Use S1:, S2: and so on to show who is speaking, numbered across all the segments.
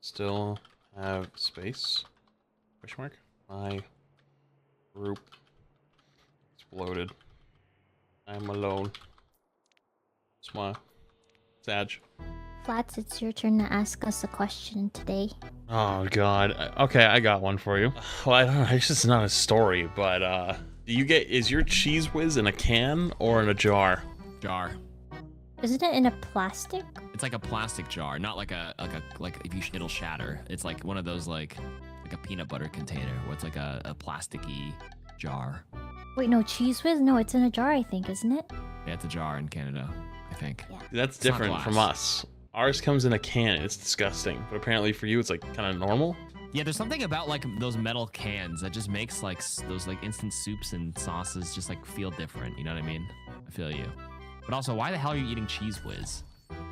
S1: Still have space? Question mark? My group exploded. I'm alone. Smile. Sag.
S2: Flats, it's your turn to ask us a question today.
S1: Oh god. Okay, I got one for you. Well, I don't know. It's just not a story, but is your cheese whiz in a can or in a jar?
S3: Jar.
S2: Isn't it in a plastic?
S3: It's like a plastic jar, not like if you it'll shatter. It's like one of those like a peanut butter container where it's like a plasticky jar.
S2: Wait, no, cheese whiz? No, it's in a jar, I think, isn't it?
S3: Yeah, it's a jar in Canada, I think.
S2: Yeah.
S1: That's different from us. Ours comes in a can. It's disgusting. But apparently for you, it's like kind of normal.
S3: Yeah, there's something about like those metal cans that just makes like those like instant soups and sauces just like feel different. You know what I mean? I feel you. But also, why the hell are you eating cheese whiz?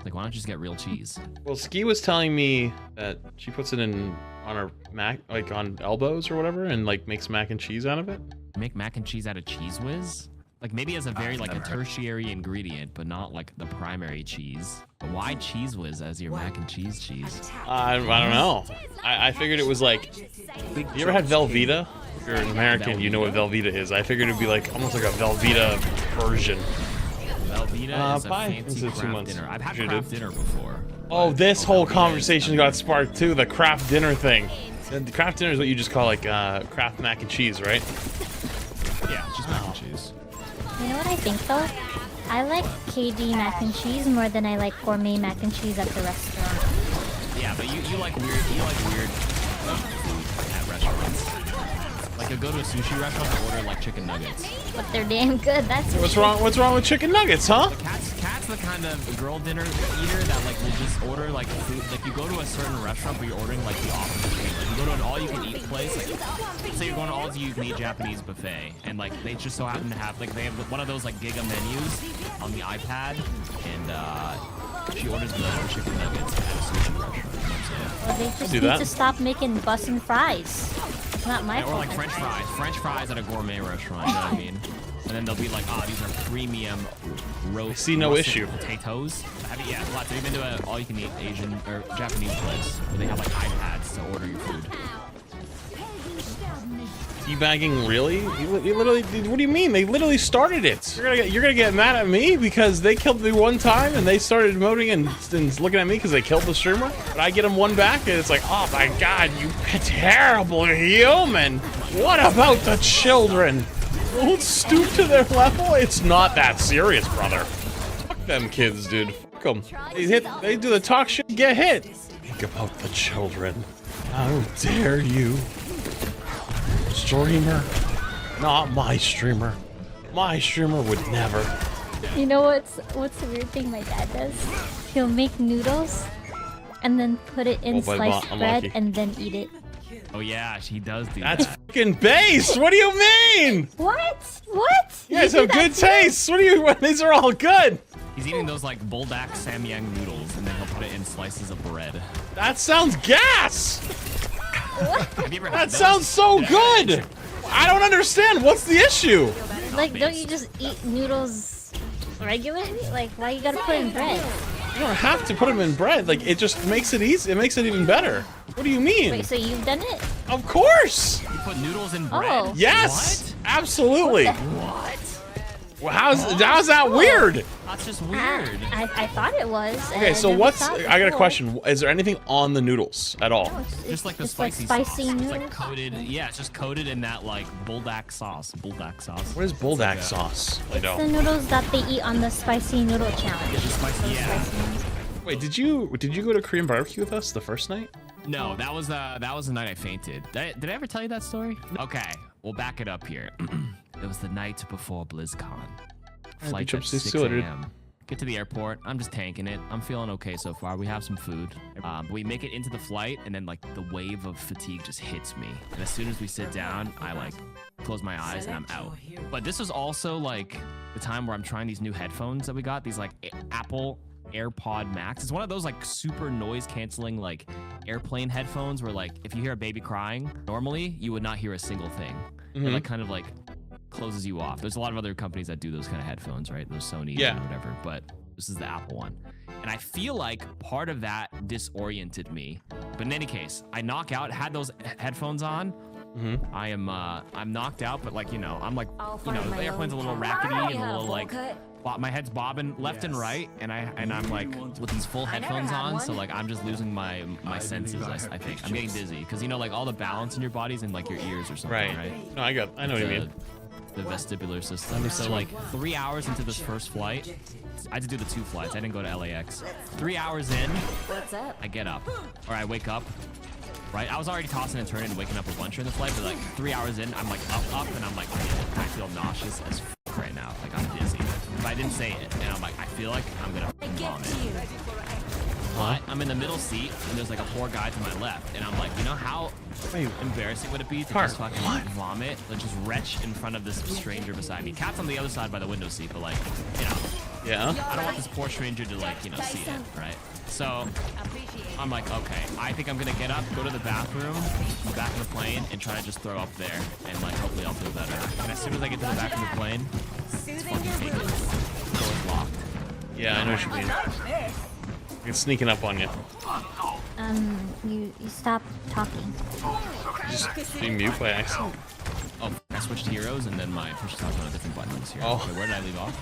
S3: Like, why don't you just get real cheese?
S1: Well, Ski was telling me that she puts it on her mac, like on elbows or whatever, and like makes mac and cheese out of it.
S3: Make mac and cheese out of cheese whiz? Like maybe as a very like a tertiary ingredient, but not like the primary cheese. But why cheese whiz as your mac and cheese cheese?
S1: I don't know. I figured it was like, you ever had Velveeta? If you're an American, you know what Velveeta is. I figured it'd be like almost like a Velveeta version.
S3: Velveeta is a fancy craft dinner. I've had craft dinner before.
S1: Oh, this whole conversation got sparked too, the craft dinner thing. The craft dinner is what you just call like craft mac and cheese, right?
S3: Yeah, it's just mac and cheese.
S2: You know what I think though? I like KD mac and cheese more than I like gourmet mac and cheese at the restaurant.
S3: Yeah, but you like weird food at restaurants. Like, you'll go to a sushi restaurant and order like chicken nuggets.
S2: But they're damn good, that's
S1: What's wrong with chicken nuggets, huh?
S3: Cat's the kind of girl dinner eater that like will just order like food. Like, you go to a certain restaurant where you're ordering like the opposite thing. Like, you go to an all-you-can-eat place. Like, say you're going to all-you-can-eat Japanese buffet, and like they just so happen to have like they have one of those like giga menus on the iPad, and she orders the chicken nuggets at a sushi restaurant. You know what I'm saying?
S2: Well, they just need to stop making bussin' fries. It's not my fault.
S3: Or like French fries. French fries at a gourmet restaurant, you know what I mean? And then they'll be like, oh, these are premium roast.
S1: See no issue.
S3: Potatoes. Yeah, lots. Have you been to an all-you-can-eat Asian or Japanese place where they have like iPads to order your food?
S1: Teabagging, really? You literally, what do you mean? They literally started it. You're gonna get mad at me because they killed me one time and they started emoting and looking at me because they killed the streamer. But I get them one back and it's like, oh my god, you terrible human. What about the children? Don't stoop to their level. It's not that serious, brother. Fuck them kids, dude. Fuck them. They do the talk shit, get hit. Think about the children. How dare you? Streamer, not my streamer. My streamer would never.
S2: You know what's the weird thing my dad does? He'll make noodles and then put it in sliced bread and then eat it.
S3: Oh yeah, he does do
S1: That's
S3: that.
S1: fucking base. What do you mean?
S2: What? What?
S1: You guys have good taste. What do you? These are all good.
S3: He's eating those like buldak samyang noodles, and then he'll put it in slices of bread.
S1: That sounds gas.
S3: Have you ever had
S1: That sounds so good. I don't understand. What's the issue?
S2: Like, don't you just eat noodles regularly? Like, why you gotta put it in bread?
S1: You don't have to put them in bread. Like, it just makes it easy. It makes it even better. What do you mean?
S2: Wait, so you've done it?
S1: Of course.
S3: You put noodles in bread?
S2: Oh.
S1: Yes.
S3: What?
S1: Absolutely.
S3: What?
S1: Well, how's that weird?
S3: That's just weird.
S2: I thought it was.
S1: Okay, so what's... I got a question. Is there anything on the noodles at all?
S2: No,
S3: Just like the spicy sauce. It's like coated. Yeah, it's just coated in that like buldak sauce. Buldak sauce.
S1: What is buldak sauce? I
S2: It's the
S1: don't.
S2: noodles that they eat on the spicy noodle challenge.
S3: Yeah, the spicy. Yeah.
S1: Wait, did you go to Korean barbecue with us the first night?
S3: No, that was the night I fainted. Did I ever tell you that story? Okay, we'll back it up here. It was the night before BlizzCon. Flight at 6 a.m. Get to the airport. I'm just tanking it. I'm feeling okay so far. We have some food. But we make it into the flight, and then like the wave of fatigue just hits me. And as soon as we sit down, I like close my eyes and I'm out. But this was also like the time where I'm trying these new headphones that we got. These like Apple AirPod Max. It's one of those like super noise canceling like airplane headphones where like if you hear a baby crying, normally you would not hear a single thing. It like kind of like closes you off. There's a lot of other companies that do those kind of headphones, right? Those Sony and whatever, but this is the Apple one. And I feel like part of that disoriented me. But in any case, I knock out, had those headphones on. I'm knocked out, but like, you know, I'm like, you know, the airplane's a little rackety and a little like, my head's bobbing left and right, and I'm like with these full headphones on, so like I'm just losing my senses. I think I'm getting dizzy because, you know, like all the balance in your body's in like your ears or something, right?
S1: No, I know what you mean.
S3: The vestibular system. So like 3 hours into this first flight, I had to do the 2 flights. I didn't go to LAX. 3 hours in, I get up, or I wake up. Right, I was already tossing and turning and waking up a bunch during the flight, but like 3 hours in, I'm like up, and I'm like, I feel nauseous as f right now. Like I'm dizzy. But I didn't say it, and I'm like, I feel like I'm gonna vomit. But I'm in the middle seat, and there's like a poor guy to my left, and I'm like, you know how embarrassing would it be to just fucking vomit, like just retch in front of this stranger beside me? Cat's on the other side by the window seat, but like, you know, I don't want this poor stranger to like, you know, see it, right? So I'm like, okay, I think I'm gonna get up, go to the bathroom, in the back of the plane, and try to just throw up there, and like hopefully I'll feel better. And as soon as I get to the back of the plane, it's fucking taken. The door's locked.
S1: Yeah, I know what you mean. It's sneaking up on you.
S2: You stop talking.
S1: Just being mute by accident.
S3: Oh, I switched heroes, and then my push talks on a different button this here.
S1: Oh.
S3: Okay, where did I leave off?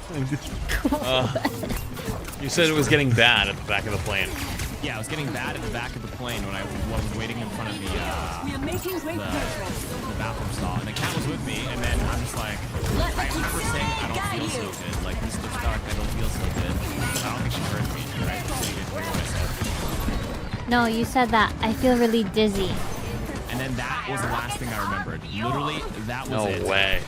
S1: You said it was getting bad at the back of the plane.
S3: Yeah, it was getting bad at the back of the plane when I was waiting in front of the bathroom stall, and the cat was with me, and then I'm just like, I remember saying I don't feel so good, like Mr. Stark, I don't feel so good. But I don't think she heard me, right? So you didn't hear what I said.
S2: No, you said that I feel really dizzy.
S3: And then that was the last thing I remembered. Literally, that was it.
S1: No way.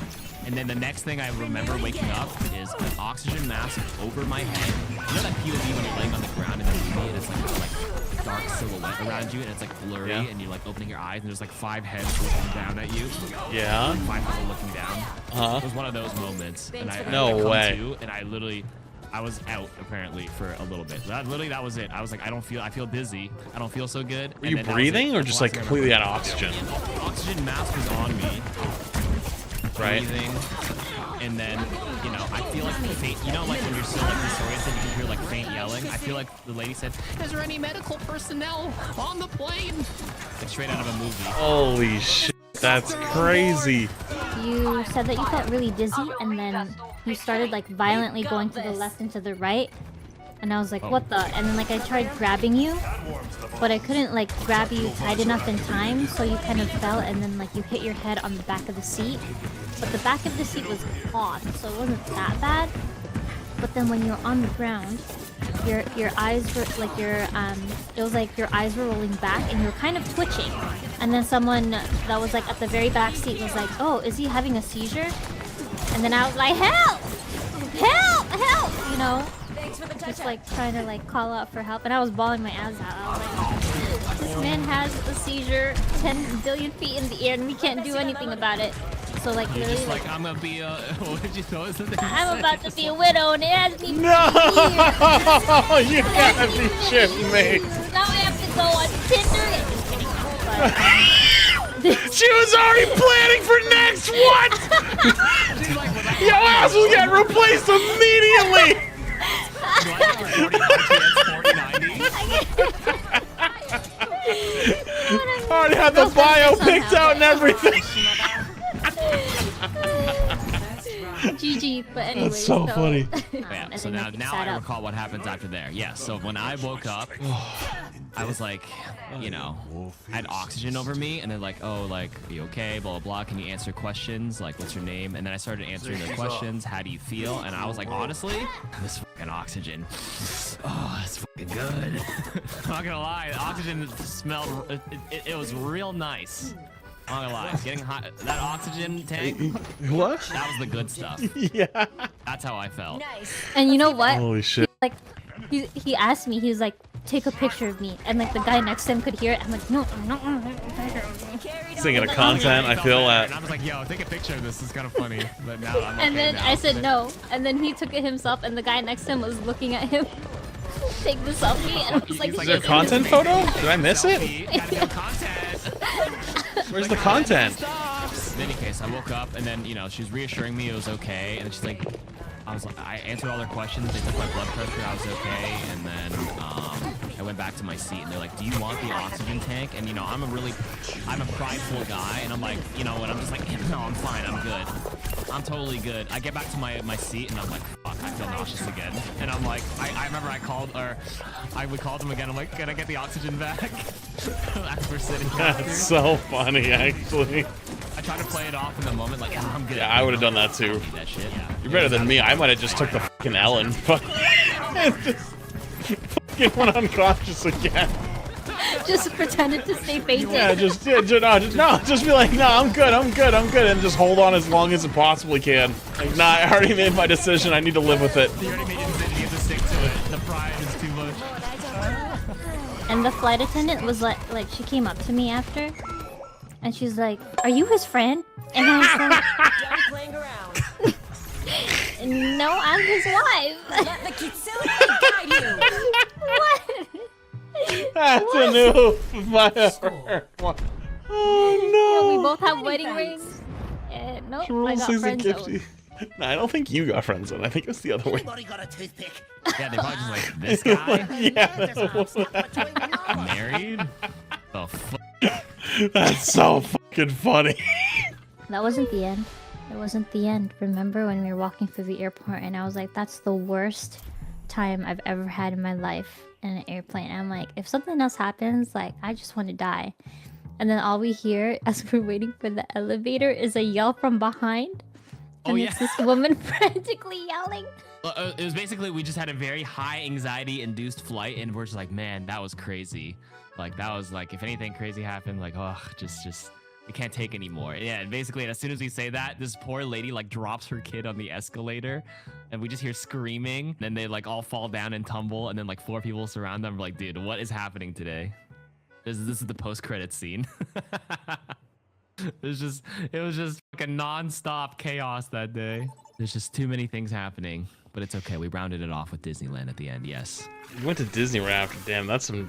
S3: And then the next thing I remember waking up is an oxygen mask over my head. You know that POV when you're laying on the ground in the movie and it's like dark silhouette around you and it's like blurry and you're like opening your eyes and there's like 5 heads looking down at you.
S1: Yeah.
S3: Like 5 people looking down. It was one of those moments. And I
S1: way.
S3: To, and I was out apparently for a little bit. That was it. I was like, I feel dizzy. I don't feel so good.
S1: Were you breathing or just like completely out of oxygen?
S3: Oxygen mask was on me.
S1: Right.
S3: Breathing, and then, you know, I feel like faint, you know, like when you're so like disoriented, you can hear like faint yelling. I feel like the lady said, "Is there any medical personnel on the plane?" Like straight out of a movie.
S1: Holy shit, that's crazy.
S2: You said that you felt really dizzy, and then you started like violently going to the left and to the right. And I was like, what the? And then like I tried grabbing you, but I couldn't like grab you tight enough in time, so you kind of fell and then like you hit your head on the back of the seat. But the back of the seat was off, so it wasn't that bad. But then when you're on the ground, your eyes were like it was like your eyes were rolling back and you were kind of twitching. And then someone that was like at the very back seat was like, oh, is he having a seizure? And then I was like, help! Help! Help! You know? Just like trying to like call out for help, and I was bawling my ass out. I was like, this man has a seizure 10 billion feet in the air and we can't do anything about it. So like
S3: You're
S2: really
S3: just like, I'm gonna be a what did you know?
S2: I'm about to be a widow and it has me
S1: No, you gotta be shitting me.
S2: Now I have to go on Tinder.
S1: She was already planning for next what? Your ass will get replaced immediately. I already had the bio picked out and everything.
S2: GG, but anyway.
S1: That's so funny.
S3: Yeah, so now I recall what happens after there. Yeah, so when I woke up, I was like, you know, I had oxygen over me, and they're like, oh, like, are you okay, blah, blah, blah, can you answer questions, like, what's your name? And then I started answering their questions, how do you feel? And I was like, honestly, this fucking oxygen, oh, it's fucking good. I'm not gonna lie, the oxygen smelled, it was real nice. I'm not gonna lie, getting hot, that oxygen tank,
S1: what?
S3: That was the good stuff.
S1: Yeah.
S3: That's how I felt.
S2: And you know what?
S1: Holy shit.
S2: Like, he asked me, he was like, take a picture of me, and like the guy next to him could hear it. I'm like, no, I'm not.
S1: Thinking of content, I feel that.
S3: And I was like, yo, take a picture of this. It's kind of funny. But now I'm okay.
S2: And then
S3: now.
S2: I said no, and then he took it himself, and the guy next to him was looking at him. Take the selfie, and I was like,
S1: is there a content photo? Did I miss it? Where's the content?
S3: In any case, I woke up, and then, you know, she was reassuring me it was okay, and then she's like, I answered all their questions. They took my blood pressure. I was okay. And then I went back to my seat, and they're like, "Do you want the oxygen tank?" And you know, I'm a prideful guy, and I'm like, you know, and I'm just like, no, I'm fine. I'm good. I'm totally good. I get back to my seat, and I'm like, fuck, I feel nauseous again. And I'm like, I remember I would call them again. I'm like, can I get the oxygen back? As we're sitting.
S1: That's so funny, actually.
S3: I try to play it off in the moment, like, I'm good.
S1: Yeah, I would have done that too.
S3: That shit. Yeah.
S1: You're better than me. I might have just took the fucking L and fucking went unconscious again.
S2: Just pretended to stay fainted.
S1: Yeah, just be like, no, I'm good, and just hold on as long as it possibly can. Like, nah, I already made my decision. I need to live with it.
S3: You already made your decision. You have to stick to it. The pride is too much.
S2: And the flight attendant was like she came up to me after, and she's like, "Are you his friend?" And I was like,
S4: Done playing around.
S2: "No, I'm his wife."
S4: Let the Kitsune guide you.
S2: What?
S1: That's a new fire. Oh no!
S2: We both have wedding rings. Nope, I got friends.
S1: No, I don't think you got friend zone. I think it was the other way.
S4: Anybody got a toothpick?
S3: Yeah, they probably just like, this guy?
S1: Yeah.
S3: Married? The fuck?
S1: That's so fucking funny.
S2: That wasn't the end. It wasn't the end. Remember when we were walking through the airport and I was like, that's the worst time I've ever had in my life in an airplane. I'm like, if something else happens, like, I just want to die. And then all we hear as we're waiting for the elevator is a yell from behind. And it's this woman frantically yelling.
S3: It was basically, we just had a very high anxiety induced flight, and we're just like, man, that was crazy. Like, that was like, if anything crazy happened, like, oh, just we can't take anymore. Yeah, and basically, as soon as we say that, this poor lady like drops her kid on the escalator, and we just hear screaming. Then they like all fall down and tumble, and then like 4 people surround them. We're like, dude, what is happening today? This is the post-credit scene. It was just like a non-stop chaos that day. There's just too many things happening, but it's okay. We rounded it off with Disneyland at the end. Yes.
S1: You went to Disney right after. Damn, that's some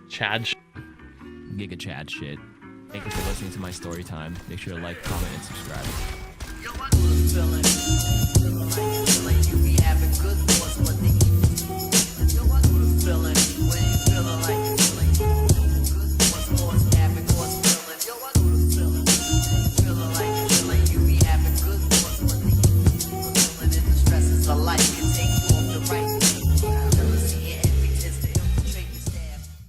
S1: Chad shit.
S3: Giga Chad shit. Thank you for listening to my story time. Make sure to like, comment, and subscribe.